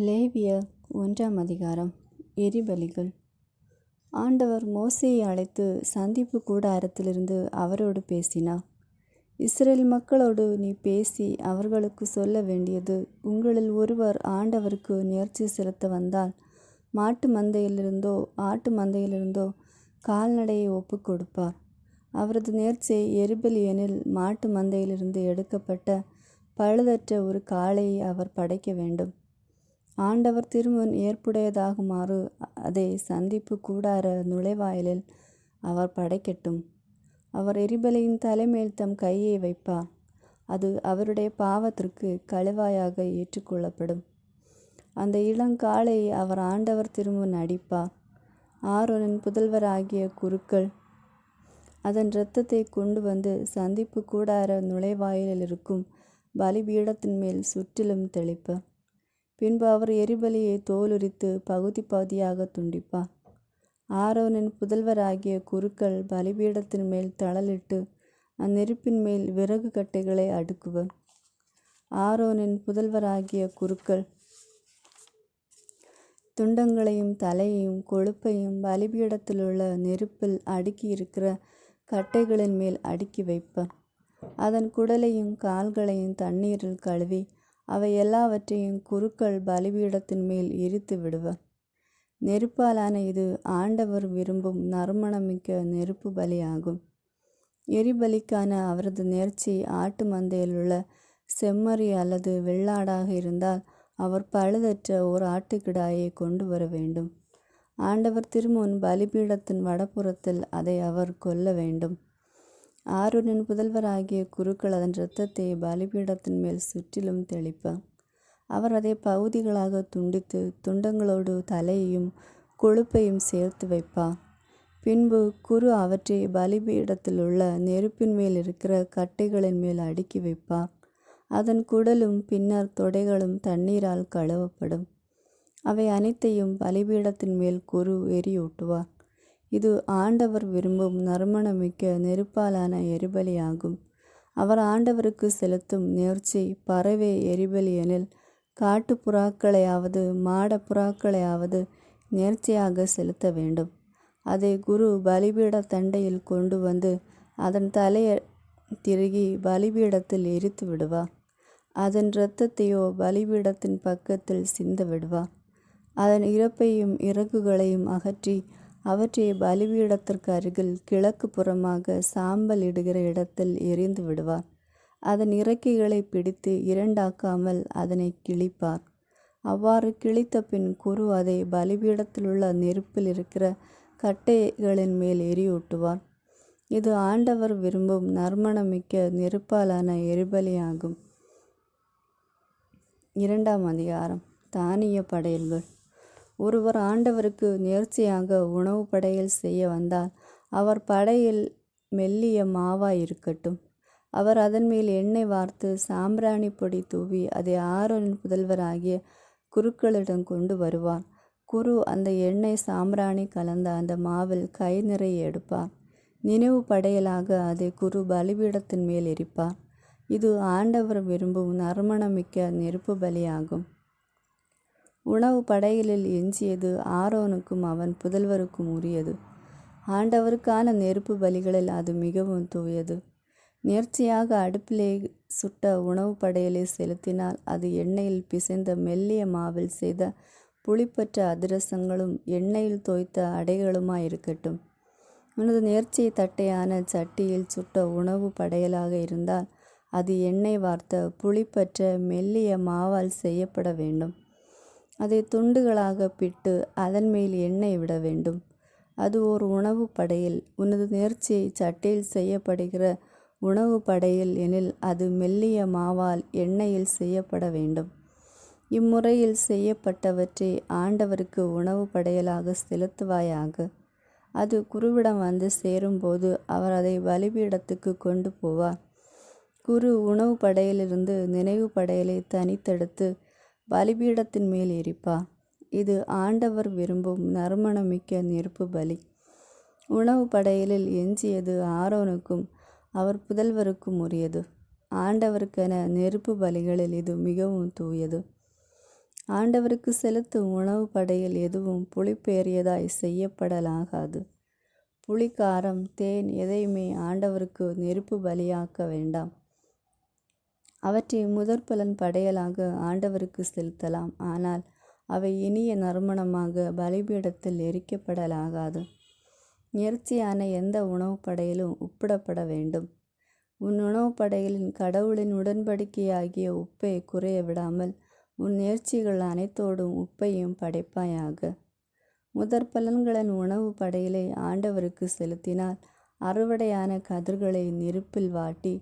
லேவியர் 1 எரிபலிகள். ஆண்டவர் மோசேயை அழைத்து சந்திப்பு கூடாரத்திலிருந்து அவரோடு பேசினார். இஸ்ரேல் மக்களோடு நீ பேசி அவர்களுக்கு சொல்ல வேண்டியது, உங்களில் ஒருவர் ஆண்டவருக்கு நேர்ச்சி செலுத்த வந்தால் மாட்டு மந்தையிலிருந்தோ ஆட்டு மந்தையிலிருந்தோ கால்நடையை ஒப்பு கொடுப்பார். அவரது நேர்ச்சை எரிபலி எனில் மாட்டு மந்தையிலிருந்து எடுக்கப்பட்ட பழுதற்ற ஒரு காளையை அவர் படைக்க வேண்டும். ஆண்டவர் திருமுன் ஏற்புடையதாகுமாறு அதை சந்திப்பு கூடார நுழைவாயிலில் அவர் படைக்கட்டும். அவர் எரிபலியின் தலைமேல் தம் கையை வைப்பார். அது அவருடைய பாவத்திற்கு கழுவாயாக ஏற்றுக்கொள்ளப்படும். அந்த இளங்காளையை அவர் ஆண்டவர் திருமுன் அடிப்பார். ஆரோனின் புதல்வராகிய குருக்கள் அதன் இரத்தத்தை கொண்டு வந்து சந்திப்பு கூடார நுழைவாயிலில் இருக்கும் பலிபீடத்தின் மேல் சுற்றிலும் தெளிப்பர். பின்பு அவர் எரிபலியை தோலுரித்து பகுதி பகுதியாக துண்டிப்பார். ஆரோனின் புதல்வராகிய குருக்கள் பலிபீடத்தின் மேல் தழலிட்டு அந்நெருப்பின் மேல் விறகு கட்டைகளை அடுக்குவர். ஆரோனின் புதல்வராகிய குருக்கள் துண்டங்களையும் தலையையும் கொழுப்பையும் பலிபீடத்திலுள்ள நெருப்பில் அடுக்கியிருக்கிற கட்டைகளின் மேல் அடுக்கி வைப்பர். அதன் குடலையும் கால்களையும் தண்ணீரில் கழுவி அவை எல்லாவற்றையும் குருக்கள் பலிபீடத்தின் மேல் எரித்து விடுவர். நெருப்பாலான இது ஆண்டவர் விரும்பும் நறுமணமிக்க நெருப்பு பலியாகும். எரிபலிக்கான அவரது நேர்ச்சி ஆட்டு மந்தையிலுள்ள செம்மறி அல்லது வெள்ளாடாக இருந்தால் அவர் பழுதற்ற ஓர் ஆட்டுக்கிடாயை கொண்டு வர வேண்டும். ஆண்டவர் திருமுன் பலிபீடத்தின் வடபுறத்தில் அதை அவர் கொல்ல வேண்டும். ஆரோனின் புதல்வராகிய குருக்கள் அதன் இரத்தத்தை பலிபீடத்தின் மேல் சுற்றிலும் தெளிப்பார். அவர் அதை பகுதிகளாக துண்டித்து துண்டங்களோடு தலையையும் கொழுப்பையும் சேர்த்து வைப்பார். பின்பு குரு அவற்றை பலிபீடத்தில் உள்ள நெருப்பின் மேல் இருக்கிற கட்டைகளின் மேல் அடுக்கி வைப்பார். அதன் குடலும் பின்னர் தொடைகளும் தண்ணீரால் கழுவப்படும். அவை அனைத்தையும் பலிபீடத்தின் மேல் குரு எரியூட்டுவார். இது ஆண்டவர் விரும்பும் நறுமணமிக்க நெருப்பாலான எரிபலியாகும். அவர் ஆண்டவருக்கு செலுத்தும் நேர்ச்சி பறவை எரிபலி எனில் காட்டுப்புறாக்களையாவது மாட புறாக்களையாவது நேர்ச்சியாக செலுத்த வேண்டும். அதை குரு பலிபீட தண்டையில் கொண்டு வந்து அதன் தலையை திருகி பலிபீடத்தில் எரித்து விடுவார். அதன் இரத்தத்தையோ பலிபீடத்தின் பக்கத்தில் சிந்த விடுவார். அதன் இறப்பையும் இறகுகளையும் அகற்றி அவற்றை பலிபீடத்திற்கு அருகில் கிழக்கு புறமாக சாம்பல் இடுகிற இடத்தில் எரிந்து விடுவார். அதன் இறக்கைகளை பிடித்து இரண்டாக்காமல் அதனை கிழிப்பார். அவ்வாறு கிழித்த பின் குரு அதை பலிபீடத்திலுள்ள நெருப்பில் இருக்கிற கட்டைகளின் மேல் எரியூட்டுவார். இது ஆண்டவர் விரும்பும் நறுமணமிக்க நெருப்பாலான எரிபலியாகும். 2 தானிய படையல்கள். ஒருவர் ஆண்டவருக்கு நேர்ச்சியாக உணவு படையல் செய்ய வந்தால் அவர் படையில் மெல்லிய மாவாயிருக்கட்டும். அவர் அதன் மேல் எண்ணெய் வார்த்து சாம்பிராணி பொடி தூவி அதை ஆரோனின் புதல்வராகிய குருக்களிடம் கொண்டு வருவார். குரு அந்த எண்ணெய் சாம்பிராணி கலந்த அந்த மாவில் கை நிறைய எடுப்பார். நினைவு படையலாக அதை குரு பலிபீடத்தின் மேல் எரிப்பார். இது ஆண்டவர் விரும்பும் நறுமணமிக்க நெருப்பு பலியாகும். உணவு படையலில் எஞ்சியது ஆரோனுக்கும் அவன் புதல்வருக்கும் உரியது. ஆண்டவருக்கான நெருப்பு பலிகளில் அது மிகவும் தூயது. நேர்ச்சியாக அடுப்பிலே சுட்ட உணவு படையலை செலுத்தினால் அது எண்ணெயில் பிசைந்த மெல்லிய மாவில் செய்த புளிப்பற்ற அதிரசங்களும் எண்ணெயில் தோய்த்த அடைகளுமாயிருக்கட்டும். உனது நேர்ச்சி தட்டையான சட்டியில் சுட்ட உணவு படையலாக இருந்தால் அது எண்ணெய் வார்த்த புளிப்பற்ற மெல்லிய மாவால் செய்யப்பட வேண்டும். அதை துண்டுகளாக பிட்டு அதன் மேல் எண்ணெய் விட வேண்டும். அது ஓர் உணவு படையல். உனது நேர்ச்சி சட்டியில் செய்யப்படுகிற உணவு படையல் எனில் அது மெல்லிய மாவால் எண்ணெயில் செய்யப்பட வேண்டும். இம்முறையில் செய்யப்பட்டவற்றை ஆண்டவருக்கு உணவு படையலாக செலுத்துவாயாக. அது குருவிடம் வந்து சேரும்போது அவர் அதை பலிபீடத்துக்கு கொண்டு போவார். குரு உணவு படையிலிருந்து நினைவு படையலை தனித்தெடுத்து பலிபீடத்தின் மேல் எரிப்பார். இது ஆண்டவர் விரும்பும் நறுமணமிக்க நெருப்பு பலி. உணவு படையலில் எஞ்சியது ஆரோனுக்கும் அவர் புதல்வருக்கும் உரியது. ஆண்டவருக்கென நெருப்பு பலிகளில் இது மிகவும் தூயது. ஆண்டவருக்கு செலுத்தும் உணவு படையில் எதுவும் புளிப்பேறியதாய் செய்யப்படலாகாது. புளி, காரம், தேன் எதையுமே ஆண்டவருக்கு நெருப்பு பலியாக்க வேண்டாம். அவற்றை முதற்பலன் படையலாக ஆண்டவருக்கு செலுத்தலாம். ஆனால் அவை இனிய நறுமணமாக பலிபீடத்தில் எரிக்கப்படலாகாது. நேர்ச்சியான எந்த உணவு படையிலும் உப்பிடப்பட வேண்டும். உன் உணவு படையலின் கடவுளின் உடன்படிக்கையாகிய உப்பை குறைய விடாமல் உன் நேர்ச்சிகள் அனைத்தோடும் உப்பையும் படைப்பாயாக. முதற்பலன்களின் உணவு படையிலை ஆண்டவருக்கு செலுத்தினால் அறுவடையான கதிர்களை நெருப்பில் வாட்டி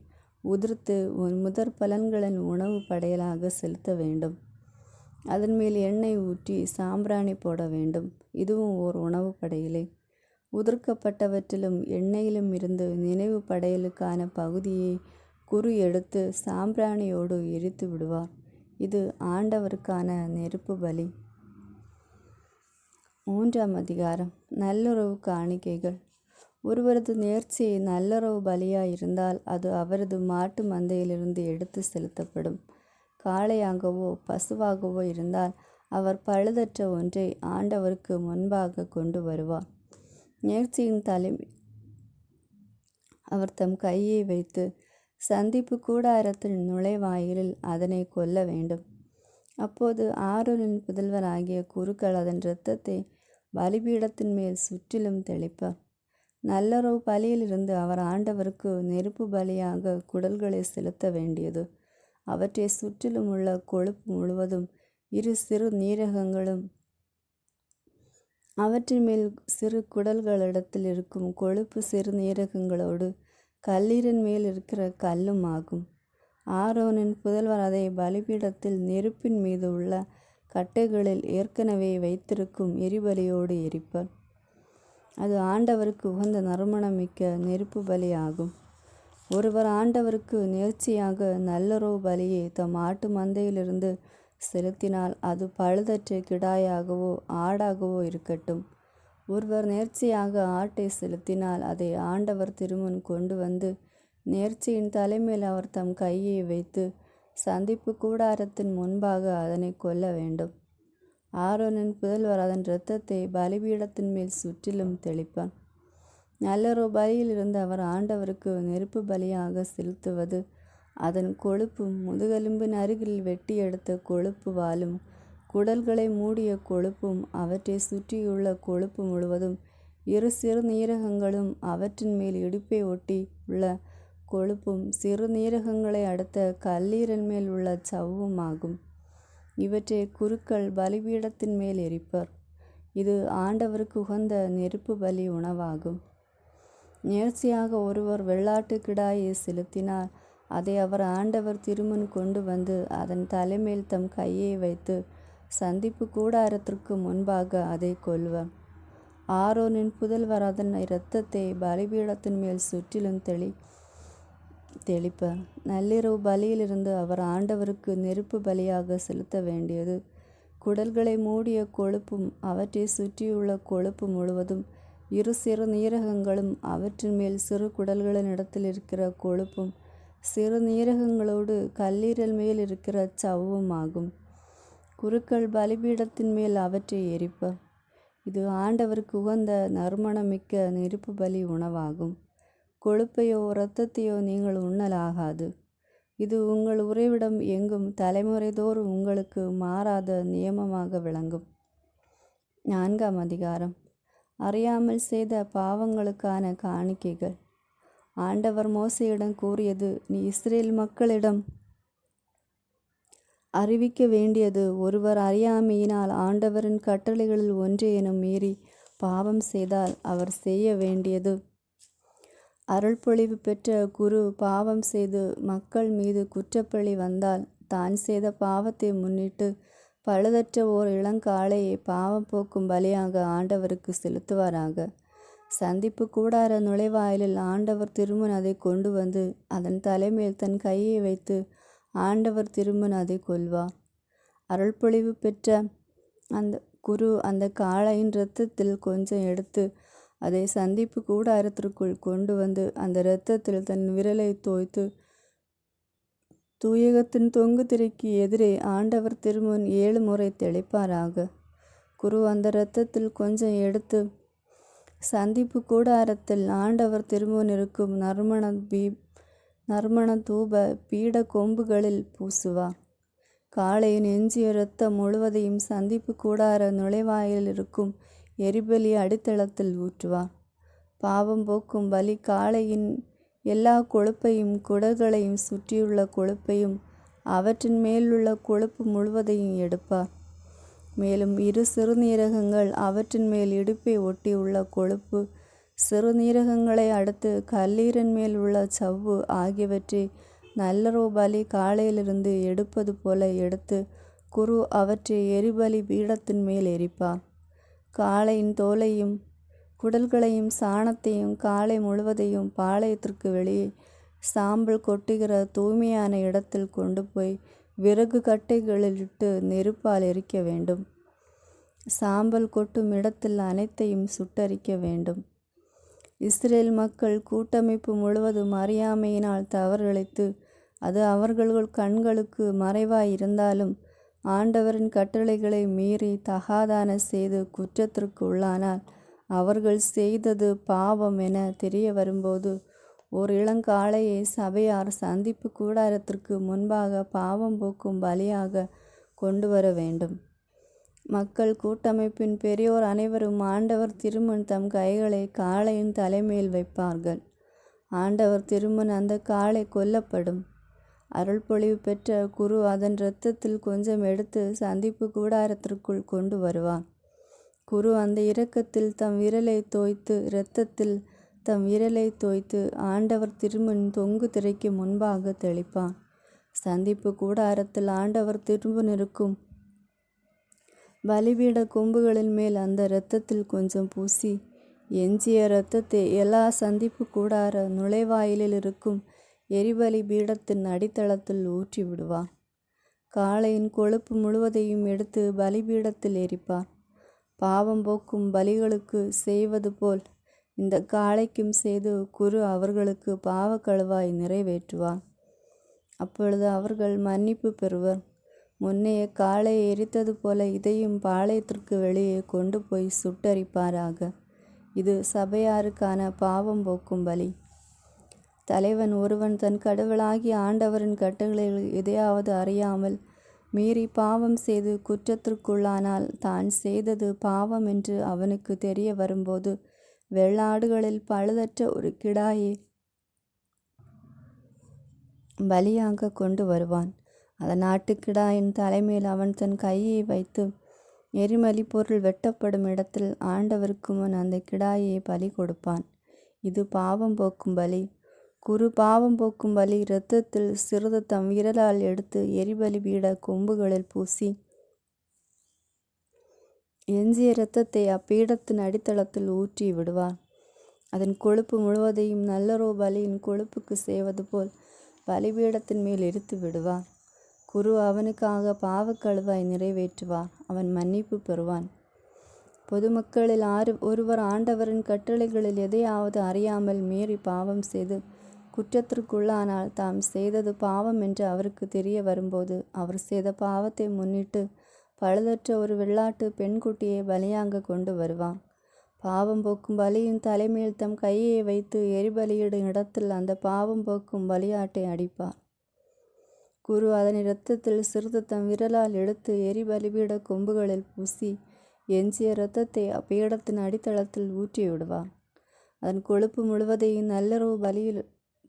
உதிர்த்து உன் முதற்பலன்களின் உணவு படையலாக செலுத்த வேண்டும். அதன் மேல் எண்ணெய் ஊற்றி சாம்பிராணி போட வேண்டும். இதுவும் ஓர் உணவு படையிலே. உதிர்க்கப்பட்டவற்றிலும் எண்ணெயிலும் இருந்து நினைவு படையலுக்கான பகுதியை குரு எடுத்து சாம்பிராணியோடு எரித்து விடுவார். இது ஆண்டவருக்கான நெருப்பு பலி. 3ஆம் அதிகாரம். நல்லுறவு காணிக்கைகள். ஒருவரது நேர்ச்சி நல்லுறவு பலியாயிருந்தால் அது அவரது மாட்டு மந்தையிலிருந்து எடுத்து செலுத்தப்படும். காளையாகவோ பசுவாகவோ இருந்தால் அவர் பழுதற்ற ஒன்றை ஆண்டவருக்கு முன்பாக கொண்டு வருவார். நேர்ச்சியின் தலைமை அவர் தம் கையை வைத்து சந்திப்பு கூடாரத்தின் நுழைவாயிலில் அதனை கொல்ல வேண்டும். அப்போது ஆரோனின் புதல்வராகிய குருக்கள் அதன் இரத்தத்தை பலிபீடத்தின் மேல் சுற்றிலும் தெளிப்பார். நல்லுறவு பலியிலிருந்து அவர் ஆண்டவருக்கு நெருப்பு பலியாக குடல்களை செலுத்த வேண்டியது. அவற்றை சுற்றிலும் உள்ள கொழுப்பு முழுவதும் இரு சிறு நீரகங்களும் அவற்றின் மேல் சிறு குடல்களிடத்தில் இருக்கும் கொழுப்பு சிறு நீரகங்களோடு கல்லீரின் மேல் இருக்கிற கல்லும் ஆகும். ஆரோனின் புதல்வர் அதை பலிபீடத்தில் நெருப்பின் மீது உள்ள கட்டைகளில் ஏற்கனவே வைத்திருக்கும் எரிபலியோடு எரிப்பர். அது ஆண்டவருக்கு உகந்த நறுமணமிக்க நெருப்பு பலி ஆகும். ஒருவர் ஆண்டவருக்கு நேர்ச்சியாக நல்லுறவு பலியை தம் ஆட்டு மந்தையிலிருந்து செலுத்தினால் அது பழுதற்ற கிடாயாகவோ ஆடாகவோ இருக்கட்டும். ஒருவர் நேர்ச்சியாக ஆட்டை செலுத்தினால் அதை ஆண்டவர் திருமுன் கொண்டு வந்து நேர்ச்சியின் தலைமையில் அவர் தம் கையை வைத்து சந்திப்பு கூடாரத்தின் முன்பாக அதனை கொல்ல வேண்டும். ஆரோனின் புதல்வர் அதன் இரத்தத்தை பலிபீடத்தின் மேல் சுற்றிலும் தெளிப்பான். நல்லுறவு பலியிலிருந்து அவர் ஆண்டவருக்கு நெருப்பு பலியாக செலுத்துவது அதன் கொழுப்பும் முதுகெலும்பின் அருகில் வெட்டி எடுத்த கொழுப்பு வாலும் குடல்களை மூடிய கொழுப்பும் அவற்றை சுற்றியுள்ள கொழுப்பு முழுவதும் இரு சிறு நீரகங்களும் அவற்றின் மேல் இடுப்பை ஒட்டி உள்ள கொழுப்பும் சிறு நீரகங்களை அடுத்த கல்லீரன் மேல் உள்ள சவ்வும் ஆகும். இவற்றை குருக்கள் பலிபீடத்தின் மேல் எரிப்பர். இது ஆண்டவருக்கு உகந்த நெருப்பு பலி உணவாகும். நேர்ச்சியாக ஒருவர் வெள்ளாட்டு கிடாயை செலுத்தினார். அதை அவர் ஆண்டவர் திருமுன் கொண்டு வந்து அதன் தலைமேல் தம் கையை வைத்து சந்திப்பு கூடாரத்திற்கு முன்பாக அதை கொல்வர். ஆரோனின் புதல்வர் அதன் இரத்தத்தை பலிபீடத்தின் மேல் சுற்றிலும் தெளிப்பர். நள்ளிரவு பலியிலிருந்து அவர் ஆண்டவருக்கு நெருப்பு பலியாக செலுத்த வேண்டியது குடல்களை மூடிய கொழுப்பும் அவற்றை சுற்றியுள்ள கொழுப்பு முழுவதும் இரு சிறு நீரகங்களும் அவற்றின் மேல் சிறு குடல்களின் இடத்தில் இருக்கிற கொழுப்பும் சிறு நீரகங்களோடு கல்லீரல் மேல் இருக்கிற சவ்வும் ஆகும். குருக்கள் பலிபீடத்தின் மேல் அவற்றை எரிப்பர். இது ஆண்டவருக்கு உகந்த நறுமணமிக்க நெருப்பு பலி உணவாகும். கொழுப்பையோ இரத்தத்தையோ நீங்கள் உண்ணலாகாது. இது உங்கள் உறைவிடம் எங்கும் தலைமுறைதோறும் உங்களுக்கு மாறாத நியமமாக விளங்கும். 4ஆம் அதிகாரம். அறியாமல் செய்த பாவங்களுக்கான காணிக்கைகள். ஆண்டவர் மோசேயிடம் கூறியது: நீ இஸ்ரேல் மக்களிடம் அறிவிக்க வேண்டியது: ஒருவர் அறியாமையினால் ஆண்டவரின் கட்டளைகளில் ஒன்றையேனும் மீறி பாவம் செய்தால் அவர் செய்ய வேண்டியது: அருள்பொழிவு பெற்ற குரு பாவம் செய்து மக்கள் மீது குற்றப்பழி வந்தால் தான் செய்த பாவத்தை முன்னிட்டு பழுதற்ற ஓர் இளங்காளையை பாவம் போக்கும் பலியாக ஆண்டவருக்கு செலுத்துவாராக. சந்திப்பு கூடார நுழைவாயிலில் ஆண்டவர் திருமுன் அதை கொண்டு வந்து அதன் தலைமேல் தன் கையை வைத்து ஆண்டவர் திருமுன் அதை கொல்வார். அருள்பொழிவு பெற்ற அந்த குரு அந்த காளையின் இரத்தத்தில் கொஞ்சம் எடுத்து அதை சந்திப்பு கூடாரத்திற்குள் கொண்டு வந்து அந்த இரத்தத்தில் தன் விரலை தோய்த்து தூயகத்தின் தொங்கு திரைக்கு எதிரே ஆண்டவர் திருமுன் 7 முறை தெளிப்பாராக. குரு அந்த இரத்தத்தில் கொஞ்சம் எடுத்து சந்திப்பு கூடாரத்தில் ஆண்டவர் திருமுன் இருக்கும் நறுமண தூப பீட கொம்புகளில் பூசுவார். காளையின் எஞ்சிய இரத்தம் முழுவதையும் சந்திப்பு கூடார நுழைவாயில் இருக்கும் எரிபலி அடித்தளத்தில் ஊற்றுவார். பாவம் போக்கும் பலி காளையின் எல்லா கொழுப்பையும் குடல்களையும் சுற்றியுள்ள கொழுப்பையும் அவற்றின் மேலுள்ள கொழுப்பு முழுவதையும் எடுப்பார். மேலும் 2 சிறுநீரகங்கள் அவற்றின் மேல் இடுப்பை ஒட்டியுள்ள கொழுப்பு சிறுநீரகங்களை அடுத்து கல்லீரன் மேல் உள்ள சவ்வு ஆகியவற்றை நல்லறவு பலி காளையிலிருந்து எடுப்பது போல எடுத்து குரு அவற்றை எரிபலி பீடத்தின் மேல் எரிப்பார். காளையின் தோலையும் குடல்களையும் சாணத்தையும் காளை முழுவதையும் பாளையத்திற்கு வெளியே சாம்பல் கொட்டுகிற தூய்மையான இடத்தில் கொண்டு போய் விறகு கட்டைகளிலிட்டு நெருப்பால் எரிக்க வேண்டும். சாம்பல் கொட்டும் இடத்தில் அனைத்தையும் சுட்டரிக்க வேண்டும். இஸ்ரேல் மக்கள் கூட்டமைப்பு முழுவதும் அறியாமையினால் தவறிழைத்து அது அவர்கள் கண்களுக்கு மறைவாயிருந்தாலும் ஆண்டவரின் கட்டளைகளை மீறி தகாதான செய்து குற்றத்திற்கு உள்ளானால் அவர்கள் செய்தது பாவம் என தெரிய வரும்போது ஓர் இளங்காளையை சபையார் சந்திப்பு கூடாரத்திற்கு முன்பாக பாவம் போக்கும் பலியாக கொண்டு வர வேண்டும். மக்கள் கூட்டமைப்பின் பெரியோர் அனைவரும் ஆண்டவர் திருமுன் தம் கைகளை காளையின் தலைமேல் வைப்பார்கள். ஆண்டவர் திருமுன் அந்த காளை கொல்லப்படும். அருள்பொழிவு பெற்ற குரு அதன் இரத்தத்தில் கொஞ்சம் எடுத்து சந்திப்பு கூடாரத்திற்குள் கொண்டு வருவார். குரு அந்த இரத்தத்தில் தம் விரலை தோய்த்து ஆண்டவர் திருமுன் தொங்கு திரைக்கு முன்பாக தெளிப்பான். சந்திப்பு கூடாரத்தில் ஆண்டவர் திருமுன் இருக்கும் பலிபீட கொம்புகளின் மேல் அந்த இரத்தத்தில் கொஞ்சம் பூசி எஞ்சிய இரத்தத்தை எல்லா சந்திப்பு கூடார நுழைவாயிலில் இருக்கும் எரிபலி பீடத்தின் அடித்தளத்தில் ஊற்றி விடுவார். காளையின் கொழுப்பு முழுவதையும் எடுத்து பலிபீடத்தில் எரிப்பார். பாவம் போக்கும் பலிகளுக்கு செய்வது போல் இந்த காளைக்கும் செய்து குரு அவர்களுக்கு பாவக்கழுவாய் நிறைவேற்றுவார். அப்பொழுது அவர்கள் மன்னிப்பு பெறுவர். முன்னைய காளையை எரித்தது போல இதையும் பாளையத்திற்கு வெளியே கொண்டு போய் சுட்டரிப்பாராக. இது சபையாருக்கான பாவம் போக்கும் பலி. தலைவன் ஒருவன் தன் கடவுளாகிய ஆண்டவரின் கட்டளைகளில் எதையாவது அறியாமல் மீறி பாவம் செய்து குற்றத்திற்குள்ளானால் தான் செய்தது பாவம் என்று அவனுக்கு தெரிய வரும்போது வெள்ளாடுகளில் பழுதற்ற ஒரு கிடாயை பலியாக கொண்டு வருவான். அதன் ஆட்டுக்கிடாயின் தலைமேல் அவன் தன் கையை வைத்து எரிமலி பொருள் வெட்டப்படும் இடத்தில் ஆண்டவருக்கு முன் அந்த கிடாயை பலி கொடுப்பான். இது பாவம் போக்கும் பலி. குரு பாவம் போக்கும் பலி இரத்தத்தில் சிறிது தம் விரலால் எடுத்து எரிபலி பீட கொம்புகளில் பூசி எஞ்சிய இரத்தத்தை அப்பீடத்தின் அடித்தளத்தில் ஊற்றி விடுவார். அதன் கொழுப்பு முழுவதையும் நல்லறோ பலியின் கொழுப்புக்கு செய்வது போல் பலிபீடத்தின் மேல் எரித்து விடுவார். குரு அவனுக்காக பாவக்கழுவாய் நிறைவேற்றுவார். அவன் மன்னிப்பு பெறுவான். பொதுமக்களில் ஒருவர் ஆண்டவரின் கட்டளைகளில் எதையாவது அறியாமல் மீறி பாவம் செய்து குற்றத்திற்குள்ளானால் தாம் செய்தது பாவம் என்று அவருக்கு தெரிய வரும்போது அவர் செய்த பாவத்தை முன்னிட்டு பழுதற்ற ஒரு வெள்ளாட்டு பெண்குட்டியை பலியாக கொண்டு வருவார். பாவம் போக்கும் பலியின் தலைமையில் தம் கையை வைத்து எரிபலியிடும் இடத்தில் அந்த பாவம் போக்கும் பலியாட்டை அடிப்பார். குரு அதன் இரத்தத்தில் சிறிது தம் விரலால் எடுத்து எரிபலிபீட கொம்புகளில் பூசி எஞ்சிய இரத்தத்தை அப்பீடத்தின் அடித்தளத்தில் ஊற்றி விடுவார். அதன் கொழுப்பு முழுவதையும் நல்லறவு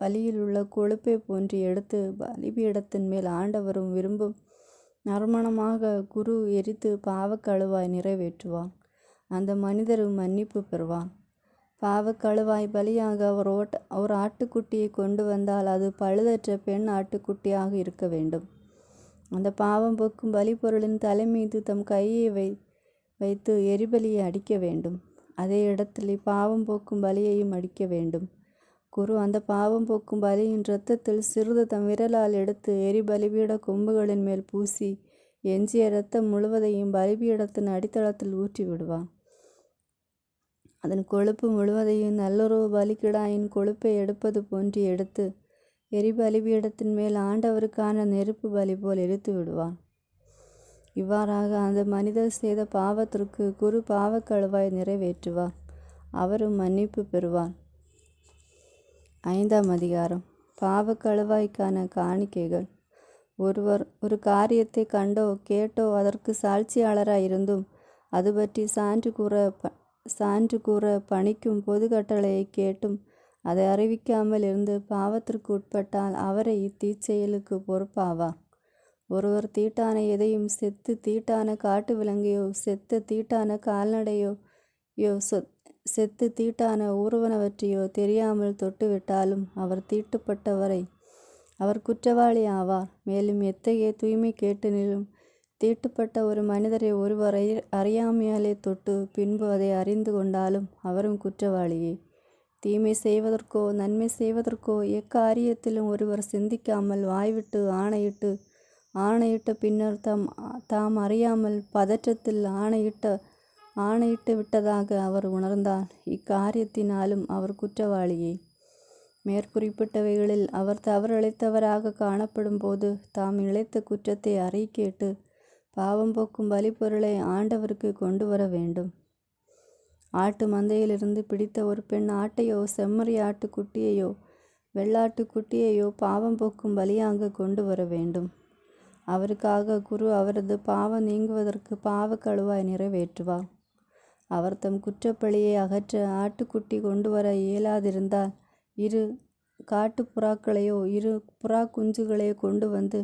பலியில் உள்ள கொழுப்பை போன்று எடுத்து பலிபீடத்தின் மேல் ஆண்டவரும் விரும்பும் நறுமணமாக குரு எரித்து பாவக்கழுவாய் நிறைவேற்றுவார். அந்த மனிதரும் மன்னிப்பு பெறுவார். பாவக்கழுவாய் பலியாக அவர் ஆட்டுக்குட்டியை கொண்டு வந்தால் அது பழுதற்ற பெண் ஆட்டுக்குட்டியாக இருக்க வேண்டும். அந்த பாவம் போக்கும் பலி பொருளின் தலைமீது தம் கையை வைத்து எரிபலியை அடிக்க வேண்டும். அதே இடத்தில் பாவம் போக்கும் பலியையும் அடிக்க வேண்டும். குரு அந்த பாவம் போக்கும் பலியின் இரத்தத்தில் சிறிது தம் விரலால் எடுத்து எரிபலிபீட கொம்புகளின் மேல் பூசி எஞ்சிய இரத்தம் முழுவதையும் பலிபீடத்தின் அடித்தளத்தில் ஊற்றி விடுவார். அதன் கொழுப்பு முழுவதையும் நல்லொரு பலிக்கிடாயின் கொழுப்பை எடுப்பது போன்று எடுத்து எரிபலிபீடத்தின் மேல் ஆண்டவருக்கான நெருப்பு பலி போல் எரித்து விடுவான். இவ்வாறாக அந்த மனிதர் செய்த பாவத்திற்கு குரு பாவக்கழுவாய் நிறைவேற்றுவார். அவரும் மன்னிப்பு பெறுவார். 5ஆம் அதிகாரம். பாவக்கழுவாய்க்கான காணிக்கைகள். ஒருவர் ஒரு காரியத்தை கண்டோ கேட்டோ அதற்கு சாட்சியாளராயிருந்தும் அது பற்றி சான்று கூற பணிக்கும் பொது கட்டளையை கேட்டும் அதை அறிவிக்காமல் இருந்து பாவத்திற்கு உட்பட்டால் அவரை இத்தீச்செயலுக்கு பொறுப்பாவார். ஒருவர் தீட்டான எதையும் செத்து தீட்டான காட்டு விலங்கையோ செத்த தீட்டான கால்நடையோ செத்து தீட்டான ஊர்வனவற்றையோ தெரியாமல் தொட்டுவிட்டாலும் அவர் தீட்டுப்பட்டவரை அவர் குற்றவாளி ஆவார். மேலும் எத்தகைய தூய்மை கேட்டனிலும் தீட்டுப்பட்ட ஒரு மனிதரை ஒருவர் அறியாமையாலே தொட்டு பின்பு அதை அறிந்து கொண்டாலும் அவரும் குற்றவாளியே. தீமை செய்வதற்கோ நன்மை செய்வதற்கோ எக்காரியத்திலும் ஒருவர் சிந்திக்காமல் வாய்விட்டு ஆணையிட்ட பின்னர் தாம் அறியாமல் பதற்றத்தில் ஆணையிட்டு விட்டதாக அவர் உணர்ந்தால் இக்காரியத்தினாலும் அவர் குற்றவாளியே. மேற்குறிப்பிட்டவைகளில் அவர் தவறிழைத்தவராக காணப்படும் போது தாம் இழைத்த குற்றத்தை அறிக்கையிட்டு பாவம் போக்கும் பலிப்பொருளை ஆண்டவருக்கு கொண்டு வர வேண்டும். ஆட்டு மந்தையிலிருந்து பிடித்த ஒரு பெண் ஆட்டையோ செம்மறி ஆட்டுக்குட்டியையோ வெள்ளாட்டுக்குட்டியையோ பாவம் போக்கும் பலியாக கொண்டு வர வேண்டும். அவருக்காக குரு அவரது பாவம் நீங்குவதற்கு பாவக்கழுவாய் நிறைவேற்றுவார். அவர் தம் குற்றப்பழியை அகற்ற ஆட்டுக்குட்டி கொண்டு வர இயலாதிருந்தால் 2 காட்டுப்புறாக்களையோ 2 புறா குஞ்சுகளையோ கொண்டு வந்து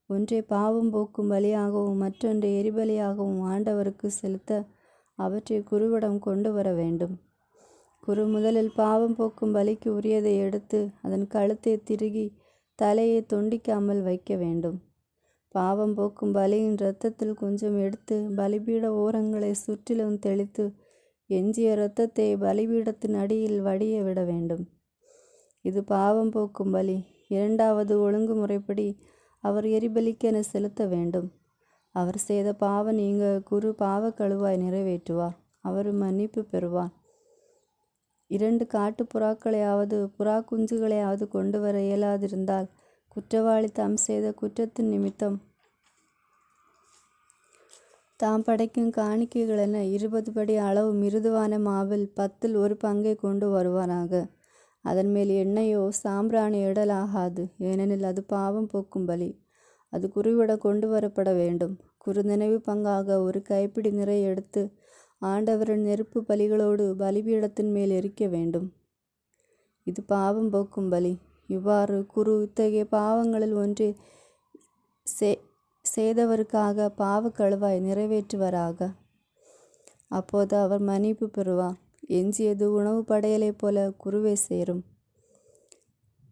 ஒன்றை பாவம் போக்கும் பலியாகவும் மற்றொன்றை எரிபலியாகவும் ஆண்டவருக்கு செலுத்த அவற்றை குருவிடம் கொண்டு வர வேண்டும். குரு முதலில் பாவம் போக்கும் பலிக்கு உரியதை எடுத்து அதன் கழுத்தை திருகி தலையை தொண்டிக்காமல் வைக்க வேண்டும். பாவம் போக்கும் பலியின் இரத்தத்தில் கொஞ்சம் எடுத்து பலிபீட ஓரங்களை சுற்றிலும் தெளித்து எஞ்சிய இரத்தத்தை பலிபீடத்தின் அடியில் வடிய விட வேண்டும். இது பாவம் போக்கும் பலி. 2வது ஒழுங்குமுறைப்படி அவர் எரிபலிக்கென செலுத்த வேண்டும். அவர் செய்த பாவம் நீங்க குரு பாவக்கழுவாய் நிறைவேற்றுவார். அவரும் மன்னிப்பு பெறுவார். 2 காட்டுப்புறாக்களையாவது புறா குஞ்சுகளையாவது கொண்டு வர இயலாதிருந்தால் குற்றவாளி தாம் செய்த குற்றத்தின் நிமித்தம் தாம் படைக்கும் காணிக்கைகள் என 20 படி அளவு மிருதுவான மாவில் 10ல் 1 பங்கை கொண்டு வருவாராக. அதன் மேல் எண்ணெயோ சாம்பிராணி இடலாகாது, ஏனெனில் அது பாவம் போக்கும் பலி. அது குருவிடம் கொண்டு வரப்பட வேண்டும். குரு நினைவு பங்காக 1 கைப்பிடி நிறைய எடுத்து ஆண்டவரின் நெருப்பு பலிகளோடு பலிபீடத்தின் மேல் எரிக்க வேண்டும். இது பாவம் போக்கும் பலி. இவ்வாறு குரு இத்தகைய பாவங்களில் ஒன்றை செய்தவருக்காக பாவக்கழுவாய் நிறைவேற்றுவராக. அப்போது அவர் மன்னிப்பு பெறுவார். எஞ்சியது உணவு படையலை போல குருவை சேரும்.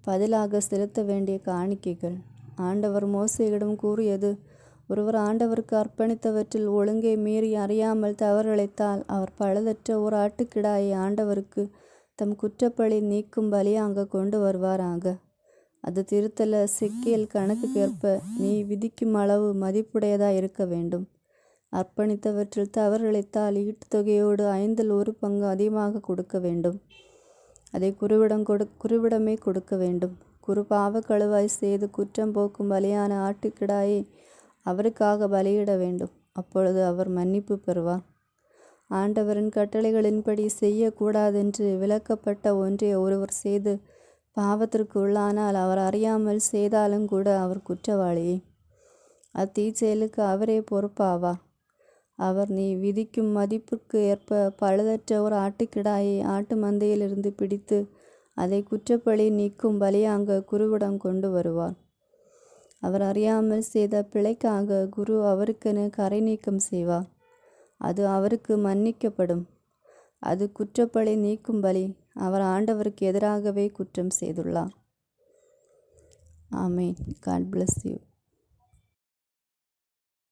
பதிலாக செலுத்த வேண்டிய காணிக்கைகள். ஆண்டவர் மோசேயிடம் கூறியது: ஒருவர் ஆண்டவருக்கு அர்ப்பணித்தவற்றில் ஒழுங்கை மீறி அறியாமல் தவறிழைத்தால் அவர் பழுதற்ற ஒரு ஆட்டுக்கிடாயை ஆண்டவருக்கு தம் குற்றப்பழி நீக்கும் பலியாக கொண்டு வருவாராக. அது திருத்தல செக்கேல் கணக்குக்கேற்ப நீ விதிக்கும் அளவு மதிப்புடையதாய் இருக்க வேண்டும். அர்ப்பணித்தவற்றில் தவறிழைத்தால் ஈட்டுத்தொகையோடு 5ல் 1 பங்கு அதிகமாக கொடுக்க வேண்டும். அதை குருவிடமே கொடுக்க வேண்டும். குரு பாவக்கழுவாய் செய்து குற்றம் போக்கும் பலியான ஆட்டுக்கிடாயை அவருக்காக பலியிட வேண்டும். அப்பொழுது அவர் மன்னிப்பு பெறுவார். ஆண்டவரின் கட்டளைகளின்படி செய்யக்கூடாதென்று விலக்கப்பட்ட ஒன்றை ஒருவர் செய்து பாவத்திற்கு உள்ளானால் அவர் அறியாமல் செய்தாலும் கூட அவர் குற்றவாளியே. அத்தீச்செயலுக்கு அவரே பொறுப்பாவார். அவர் நீ விதிக்கும் மதிப்புக்கு ஏற்ப பழுதற்ற ஒரு ஆட்டுக்கிடாயை ஆட்டு மந்தையிலிருந்து பிடித்து அதை குற்றப்பழி நீக்கும் பலியாக குருவிடம் கொண்டு வருவார். அவர் அறியாமல் செய்த பிழைக்காக குரு அவருக்கென கரை நீக்கம் செய்வார். அது அவருக்கு மன்னிக்கப்படும். அது குற்றப்பழி நீக்கும் பலி. அவர் ஆண்டவருக்கு எதிராகவே குற்றம் செய்துள்ளார். ஆமேன். God bless you.